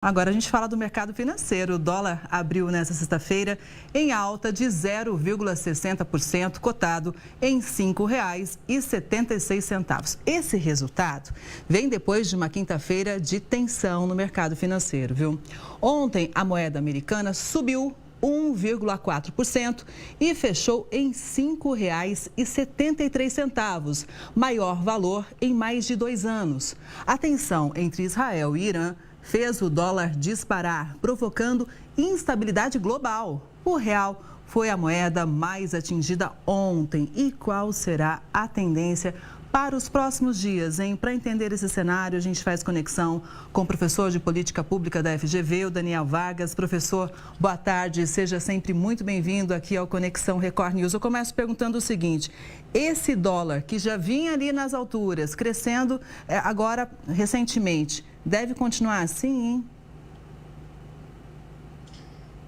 Agora a gente fala do mercado financeiro. O dólar abriu nesta sexta-feira em alta de 0,60%, cotado em R$ 5,76. Esse resultado vem depois de uma quinta-feira de tensão no mercado financeiro, viu? Ontem, a moeda americana subiu 1,4% e fechou em R$ 5,73, maior valor em mais de 2 anos. A tensão entre Israel e Irã fez o dólar disparar, provocando instabilidade global. O real foi a moeda mais atingida ontem. E qual será a tendência para os próximos dias, hein? Para entender esse cenário, a gente faz conexão com o professor de Política Pública da FGV, o Daniel Vargas. Professor, boa tarde, seja sempre muito bem-vindo aqui ao Conexão Record News. Eu começo perguntando o seguinte: esse dólar que já vinha ali nas alturas, crescendo agora recentemente, deve continuar assim, hein?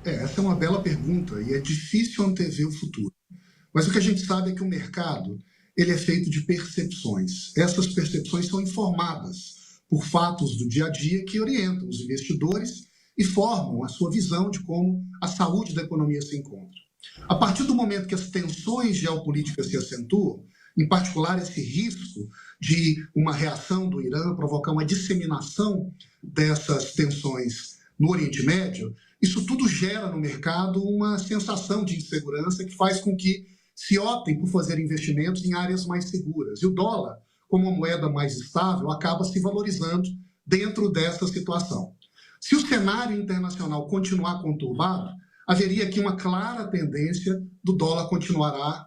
Essa é uma bela pergunta e é difícil antever o futuro. Mas o que a gente sabe é que o mercado ele é feito de percepções. Essas percepções são informadas por fatos do dia a dia que orientam os investidores e formam a sua visão de como a saúde da economia se encontra. A partir do momento que as tensões geopolíticas se acentuam, em particular esse risco de uma reação do Irã provocar uma disseminação dessas tensões no Oriente Médio, isso tudo gera no mercado uma sensação de insegurança que faz com que se optem por fazer investimentos em áreas mais seguras. E o dólar, como uma moeda mais estável, acaba se valorizando dentro dessa situação. Se o cenário internacional continuar conturbado, haveria aqui uma clara tendência do dólar continuar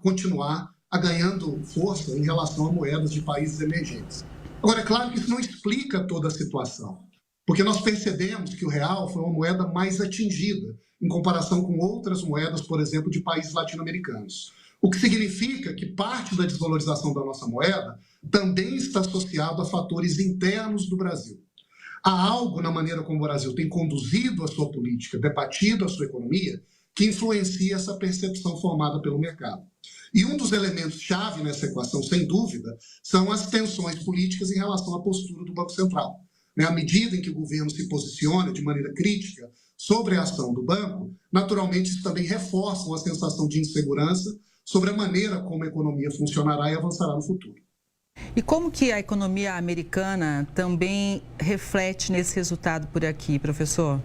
ganhando força em relação a moedas de países emergentes. Agora, é claro que isso não explica toda a situação, porque nós percebemos que o real foi uma moeda mais atingida em comparação com outras moedas, por exemplo, de países latino-americanos. O que significa que parte da desvalorização da nossa moeda também está associado a fatores internos do Brasil. Há algo na maneira como o Brasil tem conduzido a sua política, debatido a sua economia, que influencia essa percepção formada pelo mercado. E um dos elementos-chave nessa equação, sem dúvida, são as tensões políticas em relação à postura do Banco Central. À medida em que o governo se posiciona de maneira crítica sobre a ação do banco, naturalmente isso também reforça uma sensação de insegurança sobre a maneira como a economia funcionará e avançará no futuro. E como que a economia americana também reflete nesse resultado por aqui, professor?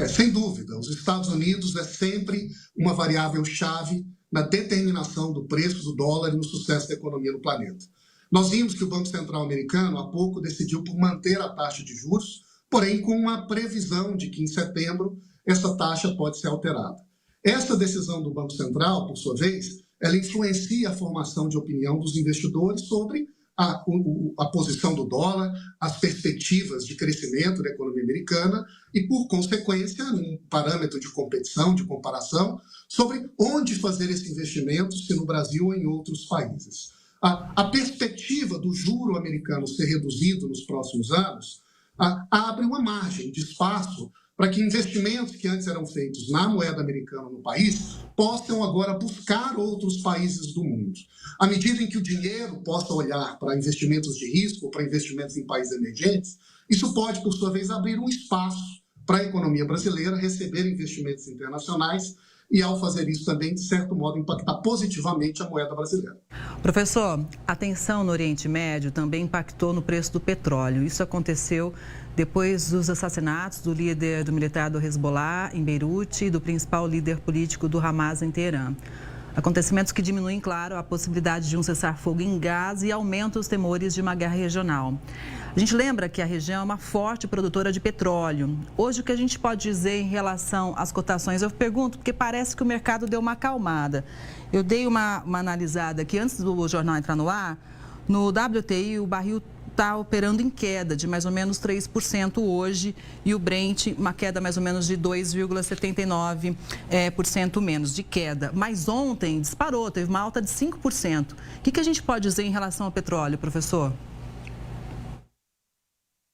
Sem dúvida, os Estados Unidos é sempre uma variável-chave na determinação do preço do dólar e no sucesso da economia no planeta. Nós vimos que o Banco Central americano, há pouco, decidiu por manter a taxa de juros, porém com uma previsão de que em setembro essa taxa pode ser alterada. Essa decisão do Banco Central, por sua vez, ela influencia a formação de opinião dos investidores sobre a posição do dólar, as perspectivas de crescimento da economia americana e, por consequência, um parâmetro de competição, de comparação, sobre onde fazer esse investimento, se no Brasil ou em outros países. A perspectiva do juro americano ser reduzido nos próximos anos abre uma margem de espaço para que investimentos que antes eram feitos na moeda americana no país possam agora buscar outros países do mundo. À medida em que o dinheiro possa olhar para investimentos de risco ou para investimentos em países emergentes, isso pode, por sua vez, abrir um espaço para a economia brasileira receber investimentos internacionais e, ao fazer isso, também, de certo modo, impactar positivamente a moeda brasileira. Professor, a tensão no Oriente Médio também impactou no preço do petróleo. Isso aconteceu depois dos assassinatos do líder do militar do Hezbollah em Beirute e do principal líder político do Hamas em Teherã. Acontecimentos que diminuem, claro, a possibilidade de um cessar-fogo em Gaza e aumentam os temores de uma guerra regional. A gente lembra que a região é uma forte produtora de petróleo. Hoje, o que a gente pode dizer em relação às cotações? Eu pergunto porque parece que o mercado deu uma acalmada. Eu dei uma analisada aqui antes do jornal entrar no ar. No WTI, o barril está operando em queda de mais ou menos 3% hoje e o Brent, uma queda mais ou menos de 2,79% menos de queda. Mas ontem disparou, teve uma alta de 5%. O que a gente pode dizer em relação ao petróleo, professor?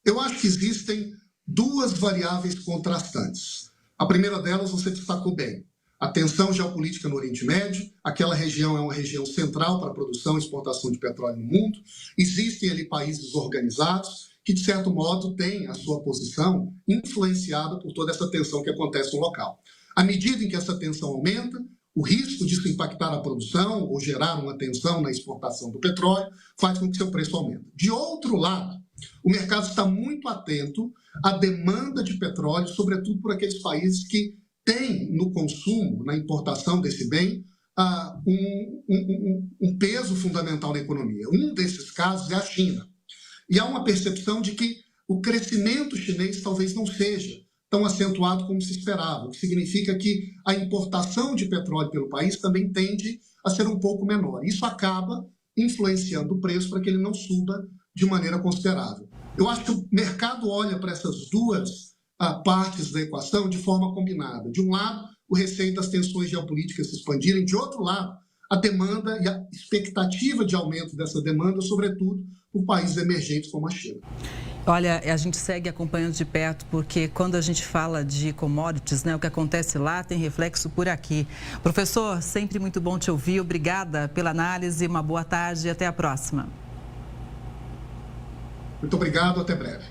Eu acho que existem duas variáveis contrastantes. A primeira delas você destacou bem. A tensão geopolítica no Oriente Médio, aquela região é uma região central para a produção e exportação de petróleo no mundo. Existem ali países organizados que, de certo modo, têm a sua posição influenciada por toda essa tensão que acontece no local. À medida em que essa tensão aumenta, o risco disso impactar a produção ou gerar uma tensão na exportação do petróleo faz com que seu preço aumente. De outro lado, o mercado está muito atento à demanda de petróleo, sobretudo por aqueles países que têm no consumo, na importação desse bem, um peso fundamental na economia. Um desses casos é a China. E há uma percepção de que o crescimento chinês talvez não seja tão acentuado como se esperava, o que significa que a importação de petróleo pelo país também tende a ser um pouco menor. Isso acaba influenciando o preço para que ele não suba de maneira considerável. Eu acho que o mercado olha para essas duas partes da equação de forma combinada. De um lado, o receio das tensões geopolíticas se expandirem, de outro lado, a demanda e a expectativa de aumento dessa demanda, sobretudo por países emergentes como a China. Olha, a gente segue acompanhando de perto, porque quando a gente fala de commodities, né, o que acontece lá tem reflexo por aqui. Professor, sempre muito bom te ouvir. Obrigada pela análise, uma boa tarde e até a próxima. Muito obrigado, até breve.